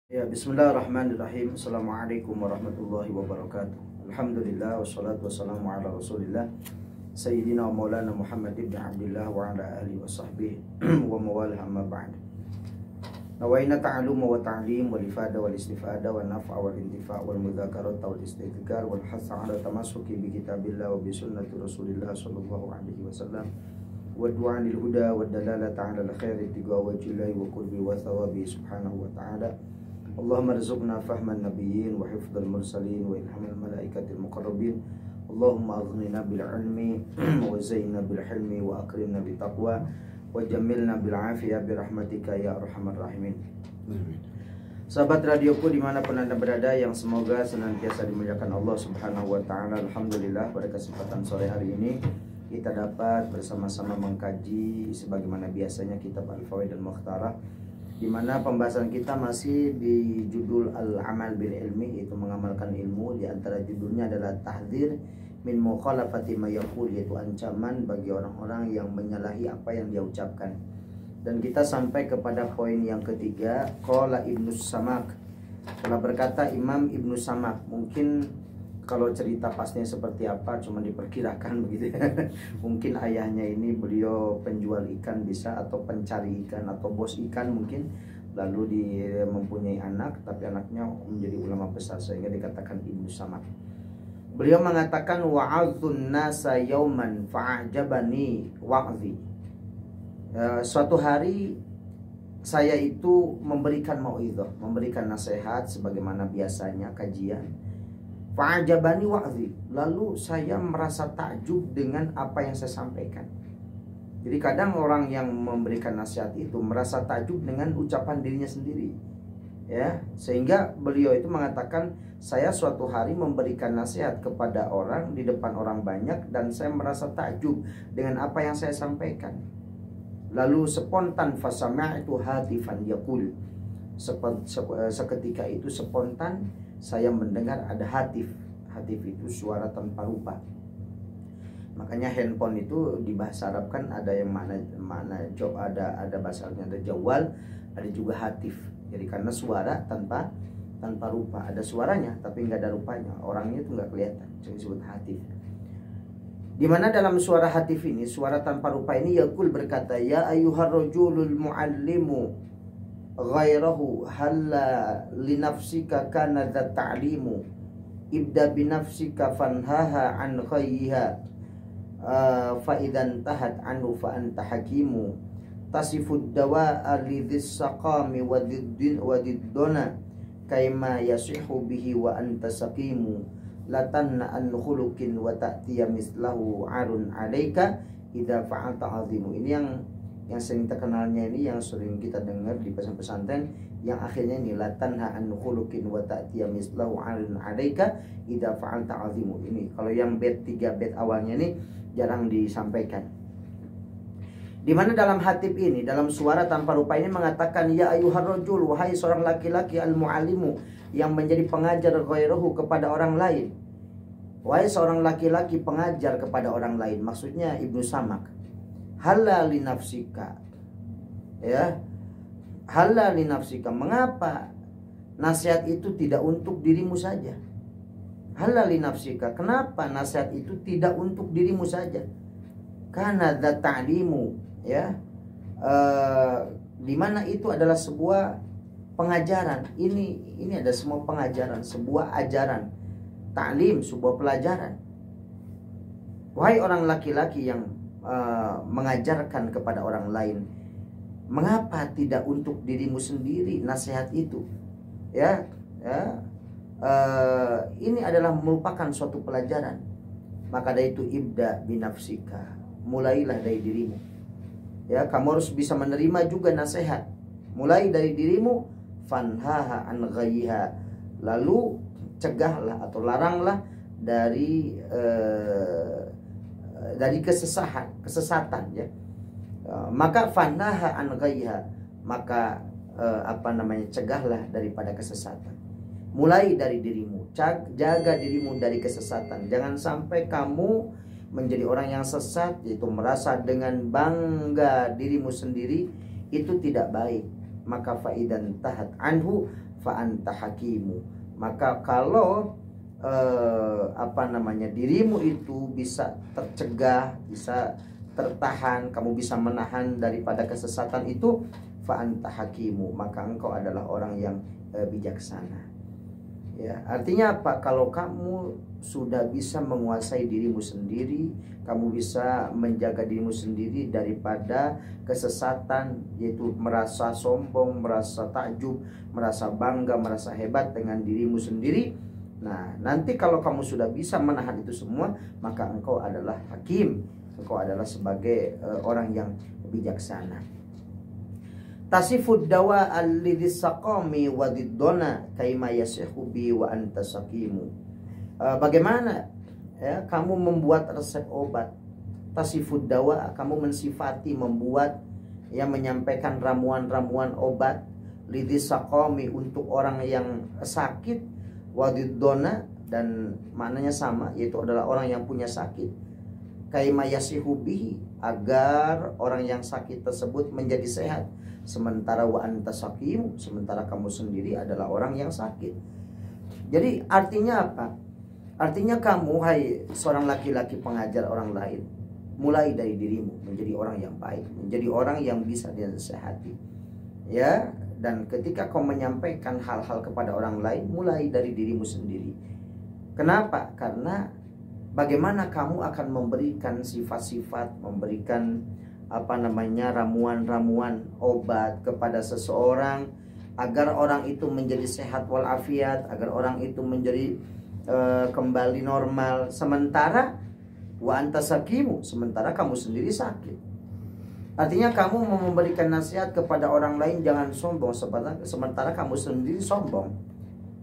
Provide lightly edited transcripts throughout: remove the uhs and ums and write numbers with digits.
Ya, bismillahirrahmanirrahim. Assalamualaikum warahmatullahi wabarakatuh. Alhamdulillah wassalatu wassalamu ala Rasulillah Sayyidina wa Maulana Muhammad ibn Abdullah wa ala alihi wa sahbihi wa mawalah amma ba'd. Nawaina ta'aluma wa ta'lim wal ifada wal istifada wa naf'a wal intifa' wal mudzakarah wal istidkar wal hasa ala tamassuki bi kitabillah wa bi sunnati Rasulillah sallallahu alaihi wasallam wa du'a lil huda wa dalalata ala al khairi tiga wajillahi wa qurbi wa thawabi subhanahu wa ta'ala. Allahumma rizukna fahman nabiyyin wa hifdhal mursalin wa ilhamal malaikatil muqarrabin. Allahumma aghnina bil ilmi wa zayyinna bil hilmi wa akrimna bit taqwa wa jammilna bil afiyah bi rahmatika ya arhamar rahimin. Sahabat radioku dimanapun Anda berada, yang semoga senantiasa dimuliakan Allah subhanahu wa ta'ala. Alhamdulillah pada kesempatan sore hari ini kita dapat bersama-sama mengkaji sebagaimana biasanya kitab Al-Fawaid Al-Mukhtarah, di mana pembahasan kita masih di judul Al-Amal bil Ilmi, yaitu mengamalkan ilmu. Di antara judulnya adalah tahdzir min mukhalafati ma yaqul, yaitu ancaman bagi orang-orang yang menyalahi apa yang dia ucapkan. Dan kita sampai kepada poin yang ketiga, qala Ibnu Samak. Telah berkata Imam Ibnu Samak, mungkin kalau cerita pastinya seperti apa cuma diperkirakan begitu ya. Mungkin ayahnya ini beliau penjual ikan bisa, atau pencari ikan, atau bos ikan mungkin. Lalu dia mempunyai anak, tapi anaknya menjadi ulama besar sehingga dikatakan Ibnu Samak. Beliau mengatakan wa'adzun nasa yauman fa'ajabani wa'zi. Suatu hari saya itu memberikan mau'izah, memberikan nasihat sebagaimana biasanya kajian. Fa'ajabani wa'zi, lalu saya merasa takjub dengan apa yang saya sampaikan. Jadi kadang orang yang memberikan nasihat itu merasa takjub dengan ucapan dirinya sendiri, ya. Sehingga beliau itu mengatakan, saya suatu hari memberikan nasihat kepada orang di depan orang banyak dan saya merasa takjub dengan apa yang saya sampaikan. Lalu spontan fasami'tu hatifan yaqul, seketika itu spontan saya mendengar ada hatif. Hatif itu suara tanpa rupa. Makanya handphone itu di bahasa Arab kan ada yang mana ada bahasa Arabnya, ada jawal, ada juga hatif. Jadi karena suara tanpa rupa, ada suaranya tapi nggak ada rupanya, orangnya itu nggak kelihatan, jadi disebut hatif. Dimana dalam suara hatif ini, suara tanpa rupa ini, yaqul berkata, ya ayyuhar rajulul muallimu ghairahu halla li nafsika kana dha ta'limu ibda bi nafsika fanhaha an khayha fa idan tahat anhu fa anta hakimu tasifud dawa'a lidhis saqami wa diddona kaima yasihu bihi wa anta saqimu latanna an khuluqin wa ta'tiya mislahu arun alaika idza fa'alta azimu. Ini yang sering terkenalnya ini, yang sering kita dengar di pesantren, yang akhirnya ini latanha an khuluqin wa ta'tiya mislahu 'alun 'alaika idza fa'alta 'azimu. Ini kalau yang bait 3 bait awalnya ini jarang disampaikan. Di mana dalam hatib ini, dalam suara tanpa rupa ini mengatakan, ya ayyuhar rajul, wahai seorang laki-laki, al muallimu, yang menjadi pengajar, ghairahu, kepada orang lain. Wahai seorang laki-laki pengajar kepada orang lain, maksudnya Ibnu Samak. Halal li nafsika, ya, halal li nafsika. Mengapa nasihat itu tidak untuk dirimu saja? Halal li nafsika, kenapa nasihat itu tidak untuk dirimu saja? Karena dza ta'limu, ya, dimana itu adalah sebuah pengajaran. Ini ada semua pengajaran, sebuah ajaran. Ta'lim, sebuah pelajaran. Wahai orang laki-laki yang mengajarkan kepada orang lain, mengapa tidak untuk dirimu sendiri nasihat itu? Ini adalah merupakan suatu pelajaran. Maka dari itu ibda binafsika, mulailah dari dirimu. Ya, kamu harus bisa menerima juga nasihat. Mulai dari dirimu, fanhaha an ghayha, lalu cegahlah atau laranglah dari kesesatan, ya. Maka fanaha an ghayha, maka cegahlah daripada kesesatan. Mulai dari dirimu, jaga dirimu dari kesesatan. Jangan sampai kamu menjadi orang yang sesat, yaitu merasa dengan bangga dirimu sendiri, itu tidak baik. Maka faidan tahat anhu fa anta hakimu. Maka kalau dirimu itu bisa tercegah, bisa tertahan, kamu bisa menahan daripada kesesatan itu, fa anta hakimu, maka engkau adalah orang yang bijaksana. Ya, artinya apa? Kalau kamu sudah bisa menguasai dirimu sendiri, kamu bisa menjaga dirimu sendiri daripada kesesatan, yaitu merasa sombong, merasa takjub, merasa bangga, merasa hebat dengan dirimu sendiri. Nah, nanti kalau kamu sudah bisa menahan itu semua, maka engkau adalah hakim, engkau adalah sebagai orang yang bijaksana. Tasifud dawa al-lidis saqami wa diddona kaima yasihu bi wa anta saqimu. Bagaimana ya kamu membuat resep obat? Tasifud dawa, kamu mensifati, membuat, ya, menyampaikan ramuan-ramuan obat lidis saqami untuk orang yang sakit, wa diddona, dan maknanya sama, yaitu adalah orang yang punya sakit, kaima yasihu bihi, agar orang yang sakit tersebut menjadi sehat. Sementara wa anta saqimu, sementara kamu sendiri adalah orang yang sakit. Jadi artinya apa? Artinya kamu, hai seorang laki-laki pengajar orang lain, mulai dari dirimu menjadi orang yang baik, menjadi orang yang bisa dinasihati. Ya, dan ketika kau menyampaikan hal-hal kepada orang lain, mulai dari dirimu sendiri. Kenapa? Karena bagaimana kamu akan memberikan sifat-sifat, memberikan ramuan-ramuan obat kepada seseorang agar orang itu menjadi sehat walafiat, agar orang itu menjadi kembali normal, sementara wa anta saqimu, sementara kamu sendiri sakit. Artinya kamu mau memberikan nasihat kepada orang lain jangan sombong, sementara kamu sendiri sombong.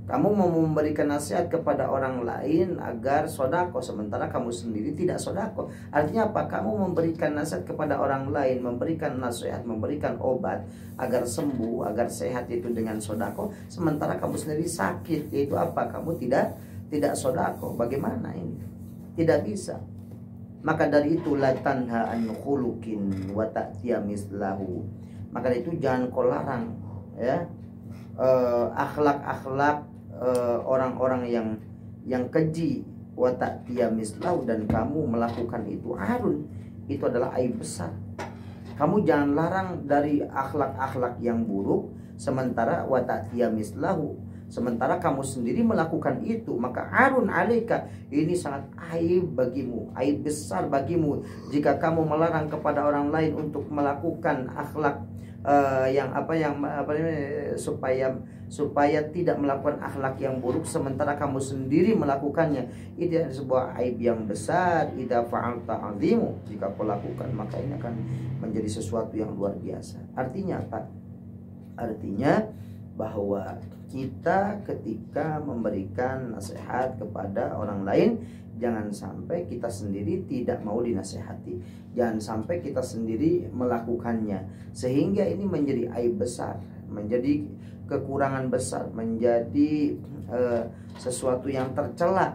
Kamu mau memberikan nasihat kepada orang lain agar sodako, sementara kamu sendiri tidak sodako. Artinya apa? Kamu memberikan nasihat kepada orang lain, memberikan nasihat, memberikan obat agar sembuh, agar sehat itu dengan sodako, sementara kamu sendiri sakit, yaitu apa? Kamu tidak sodako. Bagaimana ini? Tidak bisa. Maka dari itu la tanha an khuluqin wa ta'tiya mislahu. Maka dari itu jangan kau larang, ya, akhlak-akhlak orang-orang yang keji, wa ta'tiya mislahu, dan kamu melakukan itu. Arun, itu adalah aib besar. Kamu jangan larang dari akhlak-akhlak yang buruk, sementara wa ta'tiya mislahu, sementara kamu sendiri melakukan itu. Maka arun alaika, ini sangat aib bagimu, aib besar bagimu jika kamu melarang kepada orang lain untuk melakukan akhlak supaya tidak melakukan akhlak yang buruk, sementara kamu sendiri melakukannya. Ini adalah sebuah aib yang besar. Idza fa'alta 'azimu, jika kau lakukan maka ini akan menjadi sesuatu yang luar biasa. Artinya apa? Artinya bahwa kita ketika memberikan nasihat kepada orang lain, jangan sampai kita sendiri tidak mau dinasehati, jangan sampai kita sendiri melakukannya, sehingga ini menjadi aib besar, menjadi kekurangan besar, menjadi sesuatu yang tercela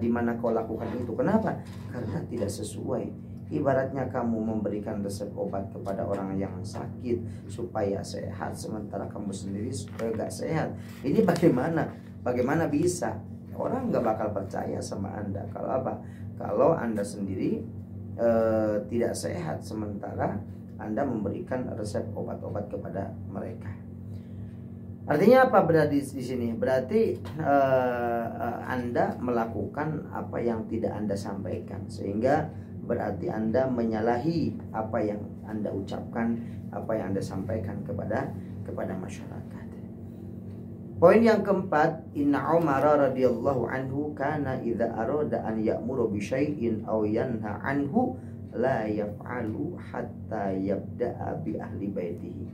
di mana kau lakukan itu. Kenapa? Karena tidak sesuai. Ibaratnya kamu memberikan resep obat kepada orang yang sakit supaya sehat, sementara kamu sendiri supaya gak sehat. Ini bagaimana bisa? Orang gak bakal percaya sama Anda. Kalau apa? Kalau Anda sendiri tidak sehat, sementara Anda memberikan resep obat-obat kepada mereka. Artinya apa berarti di sini? Berarti Anda melakukan apa yang tidak Anda sampaikan, sehingga berarti Anda menyalahi apa yang Anda ucapkan, apa yang Anda sampaikan kepada masyarakat. Poin yang keempat, inna Umar radhiyallahu anhu kana idza arada an ya'muru bi syai'in aw yanha anhu la yaf'alu hatta yabda'a bi ahli baitihi.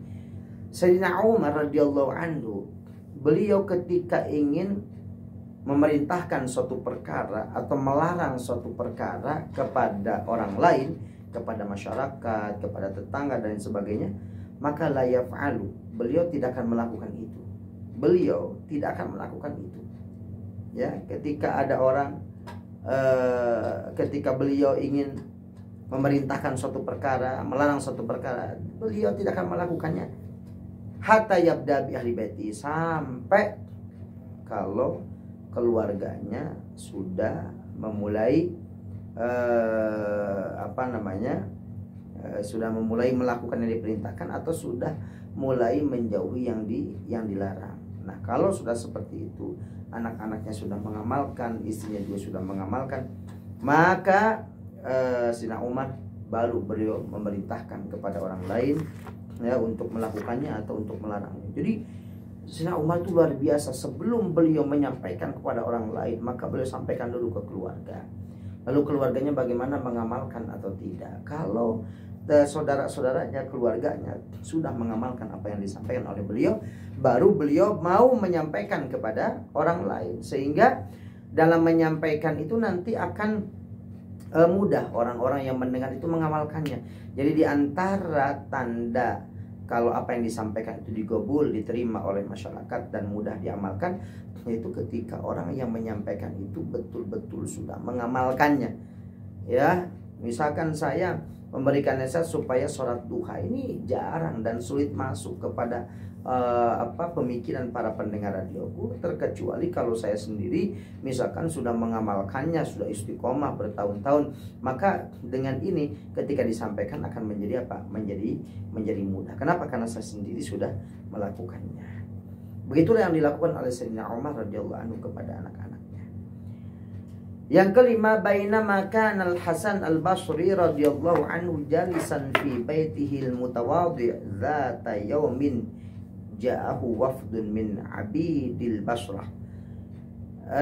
Sayyidina Umar radhiyallahu anhu, beliau ketika ingin memerintahkan suatu perkara atau melarang suatu perkara kepada orang lain, kepada masyarakat, kepada tetangga dan sebagainya, maka la yaf'alu, beliau tidak akan melakukan itu. Beliau tidak akan melakukan itu. Ya, ketika ada orang ketika beliau ingin memerintahkan suatu perkara, melarang suatu perkara, beliau tidak akan melakukannya. hatta yabda bi ahli baiti, sampai kalau keluarganya sudah memulai sudah memulai melakukan yang diperintahkan atau sudah mulai menjauhi yang dilarang. Nah, kalau sudah seperti itu, anak-anaknya sudah mengamalkan, istrinya juga sudah mengamalkan, maka Sayyidina Umar baru beliau memerintahkan kepada orang lain ya untuk melakukannya atau untuk melarangnya. Jadi Sayyidina Umar itu luar biasa. Sebelum beliau menyampaikan kepada orang lain, maka beliau sampaikan dulu ke keluarga. Lalu keluarganya bagaimana mengamalkan atau tidak. Kalau saudara-saudaranya, keluarganya sudah mengamalkan apa yang disampaikan oleh beliau, baru beliau mau menyampaikan kepada orang lain. Sehingga dalam menyampaikan itu nanti akan mudah orang-orang yang mendengar itu mengamalkannya. Jadi di antara tanda kalau apa yang disampaikan itu digobul, diterima oleh masyarakat dan mudah diamalkan, yaitu ketika orang yang menyampaikan itu betul-betul sudah mengamalkannya. Ya, misalkan saya memberikan nasihat supaya sholat duha, ini jarang dan sulit masuk kepada pemikiran para pendengar radioku, terkecuali kalau saya sendiri misalkan sudah mengamalkannya, sudah istiqomah bertahun-tahun, maka dengan ini ketika disampaikan akan menjadi menjadi mudah. Kenapa? Karena saya sendiri sudah melakukannya. Begitulah yang dilakukan oleh Sayyidina Umar radhiyallahu anhu kepada anak-anaknya. Yang kelima, bainama kana Al-Hasan Al-Basri radhiyallahu anhu jalisan fi baitihi al-mutawadhi' dzata yaumin ja'ahu wafdun min abidil Basrah.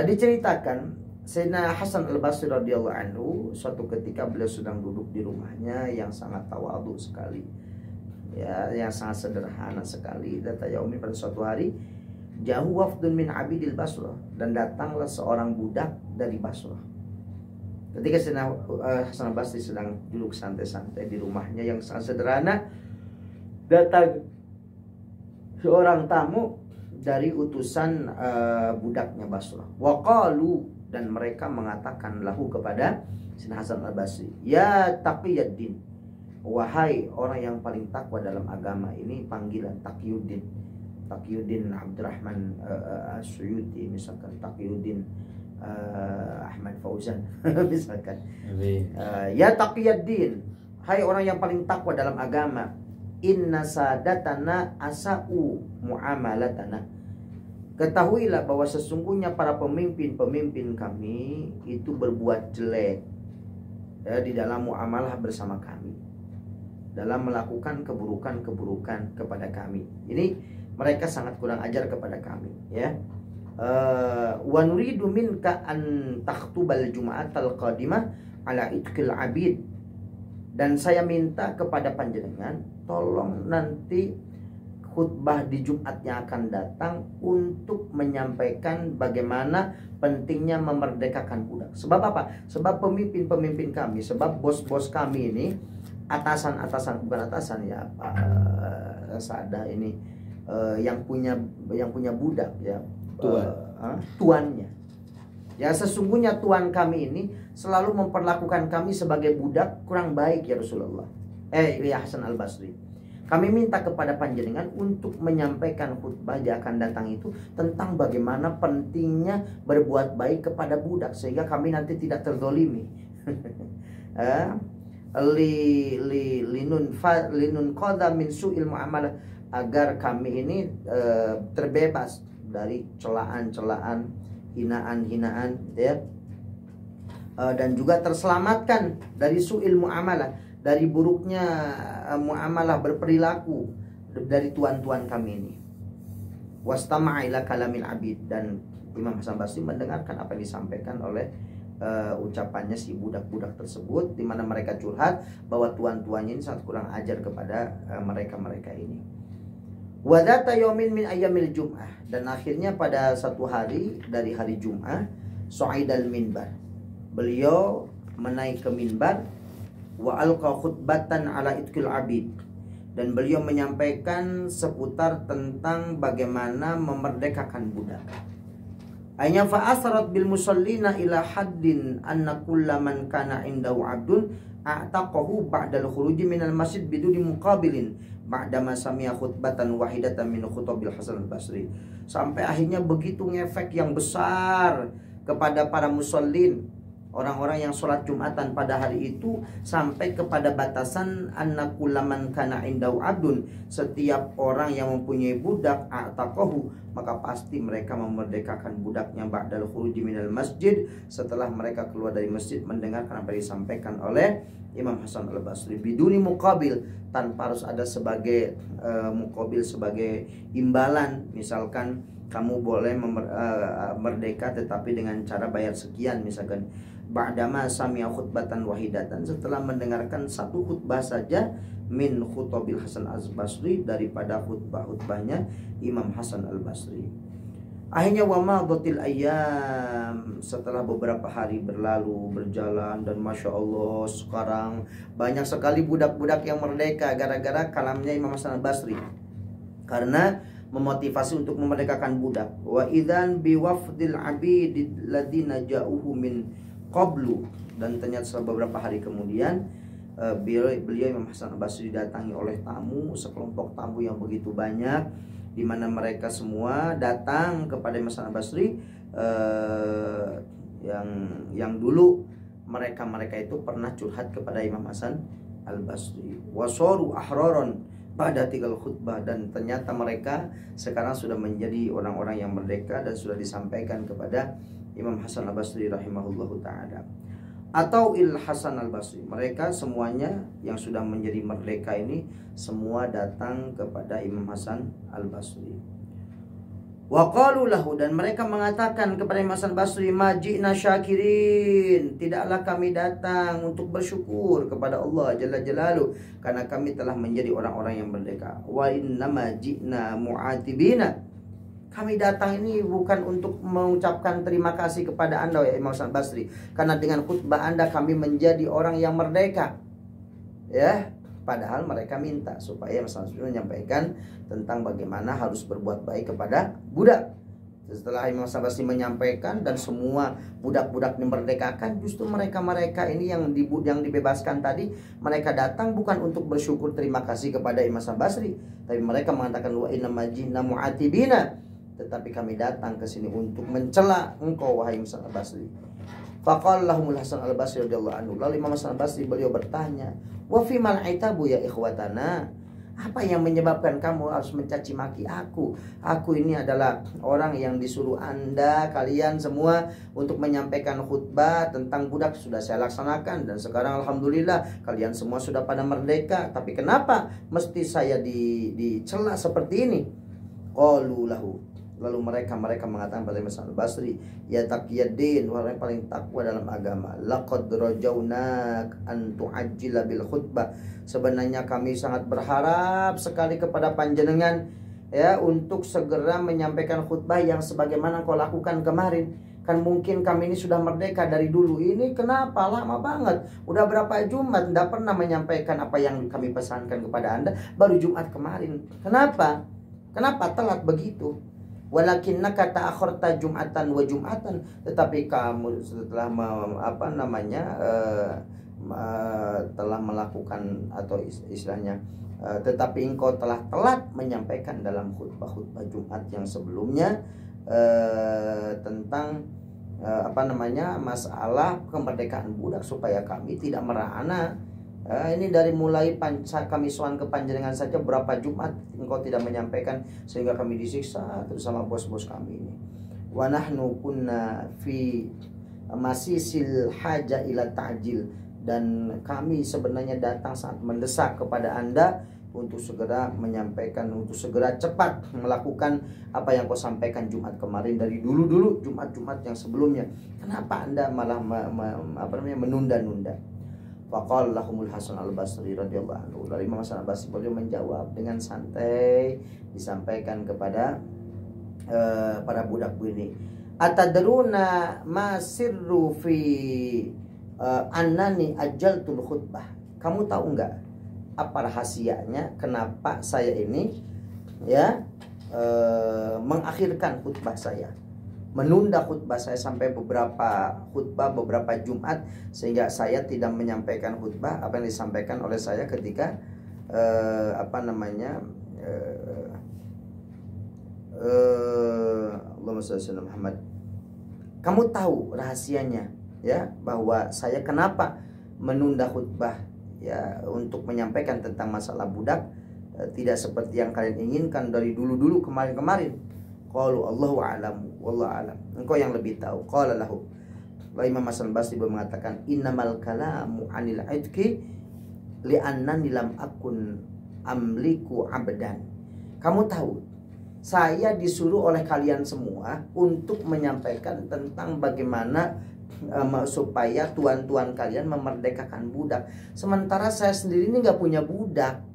Diceritakan Sayyidina Hasan Al-Basri radhiyallahu anhu suatu ketika beliau sedang duduk di rumahnya yang sangat tawadhu sekali, ya, yang sangat sederhana sekali. Data yaumin, pada suatu hari, ja'ahu wafdun min abidil Basrah, dan datanglah seorang budak dari Basrah. Ketika Sayyidina Hasan Al-Basri sedang duduk santai-santai di rumahnya yang sangat sederhana, datang seorang tamu dari utusan budaknya Basrah. Waqalu, dan mereka mengatakan lahu kepada Sayyidina Hasan Al-Basri, ya Taqiyuddin, wahai orang yang paling takwa dalam agama. Ini panggilan Taqiyuddin. Taqiyuddin Abdurrahman As-Suyuti, misalkan Taqiyuddin Ahmad Fauzan misalkan. Ya Taqiyuddin, hai orang yang paling takwa dalam agama. Inna sadatana asa'u muamalatana. Ketahuilah bahwa sesungguhnya para pemimpin-pemimpin kami itu berbuat jelek ya, di dalam muamalah bersama kami, dalam melakukan keburukan-keburukan kepada kami. Ini mereka sangat kurang ajar kepada kami, ya. Wa nuridu minka an takhtubal jum'atal qadimah ala itqil abid. Dan saya minta kepada panjenengan, tolong nanti khutbah di Jumat yang akan datang untuk menyampaikan bagaimana pentingnya memerdekakan budak. Sebab apa? Sebab pemimpin-pemimpin kami, sebab bos-bos kami ini, atasan-atasan, bukan atasan ya, Sada ini yang punya budak ya, tuannya. Ya, sesungguhnya tuan kami ini selalu memperlakukan kami sebagai budak kurang baik ya Rasulullah. Ya Hasan Al-Basri, kami minta kepada panjenengan untuk menyampaikan khutbah yang akan datang itu tentang bagaimana pentingnya berbuat baik kepada budak sehingga kami nanti tidak terzolimi. Linun qadha min su'il muamalah, agar kami ini terbebas dari celaan-celaan, hinaan-hinaan, ya, dan juga terselamatkan dari su'il muamalah, dari buruknya muamalah berperilaku dari tuan-tuan kami ini. Wastama'a ila kalamil abid, dan Imam Hasan Basri mendengarkan apa yang disampaikan oleh ucapannya si budak-budak tersebut, di mana mereka curhat bahwa tuan-tuannya ini sangat kurang ajar kepada mereka-mereka ini. Wadata yaumin min ayyamil jum'ah, dan akhirnya pada satu hari dari hari Jum'ah, su'idal minbar, beliau menaik ke minbar, wa alqa khutbatan ala itqil abid, dan beliau menyampaikan seputar tentang bagaimana memerdekakan budak. Aynya fa asrat bil musallina ila haddin anna kullaman kana indahu abdun a'taqahu ba'dal khuruji minal masjid biduni muqabilin ba'dama sami'a khutbatan wahidatan min khutbabil Hasan al-Basri. Sampai akhirnya begitu ngefek yang besar kepada para musallin, orang-orang yang sholat Jumatan pada hari itu, sampai kepada batasan annakulaman kana indau abdun, setiap orang yang mempunyai budak a'taqahu, maka pasti mereka memerdekakan budaknya ba'dal khuruji minal masjid, setelah mereka keluar dari masjid mendengarkan apa yang disampaikan oleh Imam Hasan al-Basri, biduni muqabil, tanpa harus ada sebagai muqabil, sebagai imbalan. Misalkan kamu boleh merdeka tetapi dengan cara bayar sekian, misalkan ba'dama sami'a khutbatan wahidatan, setelah mendengarkan satu khutbah saja, min khutbabil Hasan al-Basri, daripada khutbahnya Imam Hasan al-Basri. Akhirnya wa madhatil ayyam, setelah beberapa hari berlalu berjalan, dan masya Allah sekarang banyak sekali budak-budak yang merdeka gara-gara kalamnya Imam Hasan al-Basri, karena memotivasi untuk memerdekakan budak. Wa idzan biwafdil abid ladina ja'uhu min qablu, dan ternyata setelah beberapa hari kemudian beliau Imam Hasan al-Basri didatangi oleh tamu, sekelompok tamu yang begitu banyak, di mana mereka semua datang kepada Imam Hasan al-Basri, yang dulu mereka itu pernah curhat kepada Imam Hasan al-Basri. Wasoru ahroron pada tinggal khutbah, dan ternyata mereka sekarang sudah menjadi orang-orang yang merdeka dan sudah disampaikan kepada Imam Hasan al-Basri rahimahullahu ta'ala. Atau il Hasan al-Basri, mereka semuanya yang sudah menjadi merdeka ini semua datang kepada Imam Hasan al-Basri. Wa qalu lahu, dan mereka mengatakan kepada Imam Hasan al-Basri, maji'na syakirin, tidaklah kami datang untuk bersyukur kepada Allah Jalla Jalaluh, karena kami telah menjadi orang-orang yang merdeka. Wa innama ji'na mu'atibina, kami datang ini bukan untuk mengucapkan terima kasih kepada Anda ya Imam Hasan al-Basri, karena dengan khutbah Anda kami menjadi orang yang merdeka. Ya, padahal mereka minta supaya Imam Hasan al-Basri menyampaikan tentang bagaimana harus berbuat baik kepada budak. Setelah Imam Hasan al-Basri menyampaikan dan semua budak-budak dimerdekakan, justru mereka-mereka ini yang dibebaskan tadi, mereka datang bukan untuk bersyukur terima kasih kepada Imam Hasan al-Basri, tapi mereka mengatakan wa inna majina mu'atibina, tetapi kami datang ke sini untuk mencela engkau wahai Imam Hasan al-Basri. Faqala lahumul Hasan al-Basri radhiyallahu anhu, lalu Imam Hasan al-Basri beliau bertanya, wa fi mal aitabu ya ikhwatana, apa yang menyebabkan kamu harus mencaci maki aku? Aku ini adalah orang yang disuruh Anda, kalian semua, untuk menyampaikan khutbah tentang budak, sudah saya laksanakan, dan sekarang alhamdulillah kalian semua sudah pada merdeka, tapi kenapa mesti saya dicela seperti ini? Qalu lahu, lalu mereka mengatakan pada Imam Hasan al-Basri, ya taqiyuddin, orang yang paling takwa dalam agama, laqad rajaunak an tu'ajjila bil khutbah, sebenarnya kami sangat berharap sekali kepada panjenengan ya untuk segera menyampaikan khutbah yang sebagaimana kau lakukan kemarin. Kan mungkin kami ini sudah merdeka dari dulu, ini kenapa lama banget, udah berapa Jumat tidak pernah menyampaikan apa yang kami pesankan kepada Anda, baru Jumat kemarin. Kenapa telat begitu? Walakinnaka ta'akharta jum'atan wa jum'atan, tetapi kamu setelah telah melakukan, atau istilahnya tetapi engkau telah telat menyampaikan dalam khutbah Jumat yang sebelumnya tentang masalah kemerdekaan budak, supaya kami tidak merana. Ini dari mulai kami sowan ke panjenengan saja berapa Jumat engkau tidak menyampaikan, sehingga kami disiksa terus sama bos-bos kami ini. Wa nahnu kunna fi masisil haja ila ta'jil, dan kami sebenarnya datang sangat mendesak kepada Anda untuk segera menyampaikan, untuk segera cepat melakukan apa yang kau sampaikan Jumat kemarin, dari dulu Jumat-Jumat yang sebelumnya. Kenapa Anda malah menunda-nunda? Faqala lahumul Hasan al-Basri radhiyallahu anhu, dari Imam Hasan al-Basri beliau menjawab dengan santai, disampaikan kepada para budak ini, atadruna ma sirru fi annani ajaltul khutbah, kamu tahu enggak apa rahasianya kenapa saya ini mengakhirkan khutbah saya, menunda khutbah saya sampai beberapa Jumat, sehingga saya tidak menyampaikan khutbah apa yang disampaikan oleh saya ketika apa namanya, Allahumma shalli ala Muhammad. Kamu tahu rahasianya ya, bahwa saya kenapa menunda khutbah ya untuk menyampaikan tentang masalah budak, tidak seperti yang kalian inginkan dari dulu-dulu kemarin-kemarin. Qalu Allahu a'lamu wallahu a'lam. Engkau yang lebih tahu. Qala lahu. Imam Hasan Basri mengatakan innamal kalamu 'anil 'idki li'annani lam akun amliku 'abdan. Kamu tahu, saya disuruh oleh kalian semua untuk menyampaikan tentang bagaimana supaya tuan-tuan kalian memerdekakan budak. Sementara saya sendiri ini nggak punya budak.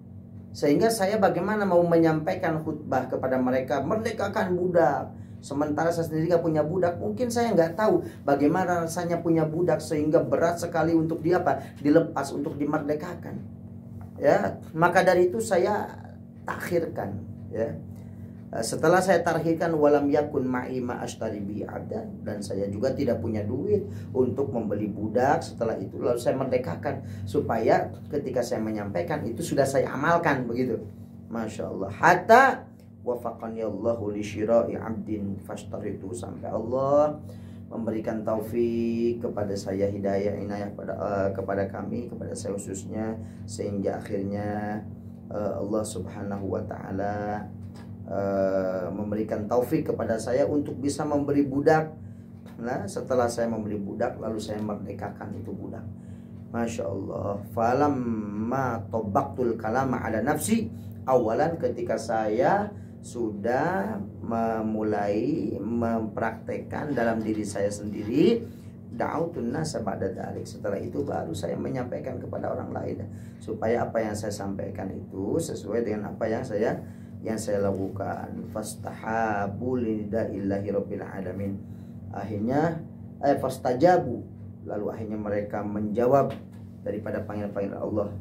Sehingga saya bagaimana mau menyampaikan khutbah kepada mereka merdekakan budak, sementara saya sendiri nggak punya budak. Mungkin saya nggak tahu bagaimana rasanya punya budak, sehingga berat sekali untuk dilepas, untuk dimerdekakan. Ya, maka dari itu saya takhirkan. Ya, setelah saya tarhirkan walam yakun ma'i ma ashtari bi abda, dan saya juga tidak punya duit untuk membeli budak. Setelah itu lalu saya merdekakan, supaya ketika saya menyampaikan itu sudah saya amalkan, begitu. Masya Allah. Hatta wafaqani Allahu li syira'i abdin fashtaritu, sampai Allah memberikan taufik kepada saya, hidayah inayah kepada kami, kepada saya khususnya, sehingga akhirnya Allah Subhanahu wa taala memberikan taufik kepada saya untuk bisa memberi budak. Nah, setelah saya membeli budak, lalu saya merdekakan itu budak. Masya Allah. Falamma tabaqtul kalama ala nafsi, awalan ketika saya sudah memulai mempraktekkan dalam diri saya sendiri, da'autun nasa ba'da dzalik, setelah itu baru saya menyampaikan kepada orang lain, supaya apa yang saya sampaikan itu sesuai dengan apa yang saya lakukan. Fastahabu lillahi rabbil alamin. Akhirnya fastajabu, lalu akhirnya mereka menjawab daripada panggilan Allah,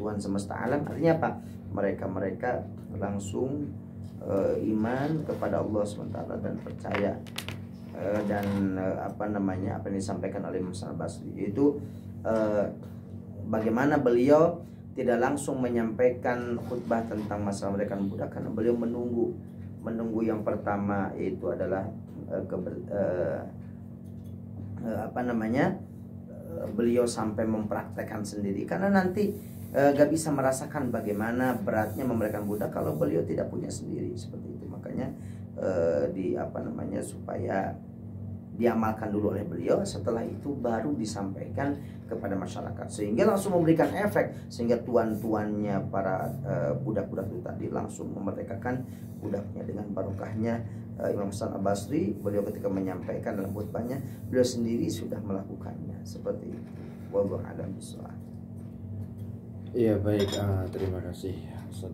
Tuhan semesta alam. Artinya apa? Mereka langsung iman kepada Allah SWT dan percaya, dan apa yang disampaikan oleh Imam Hasan Basri, yaitu bagaimana beliau tidak langsung menyampaikan khutbah tentang masalah mereka budak, karena beliau menunggu yang pertama, yaitu adalah beliau sampai mempraktekkan sendiri, karena nanti gak bisa merasakan bagaimana beratnya memberikan budak kalau beliau tidak punya sendiri, seperti itu. Makanya supaya diamalkan dulu oleh beliau, setelah itu baru disampaikan kepada masyarakat, sehingga langsung memberikan efek, sehingga tuan-tuannya para budak-budak itu tadi langsung memerdekakan budaknya dengan barokahnya Imam Hasan Basri. Beliau ketika menyampaikan dalam khutbahnya, beliau sendiri sudah melakukannya, seperti itu. Wallahu a'lam bishawab. Iya, baik, terima kasih Ustaz.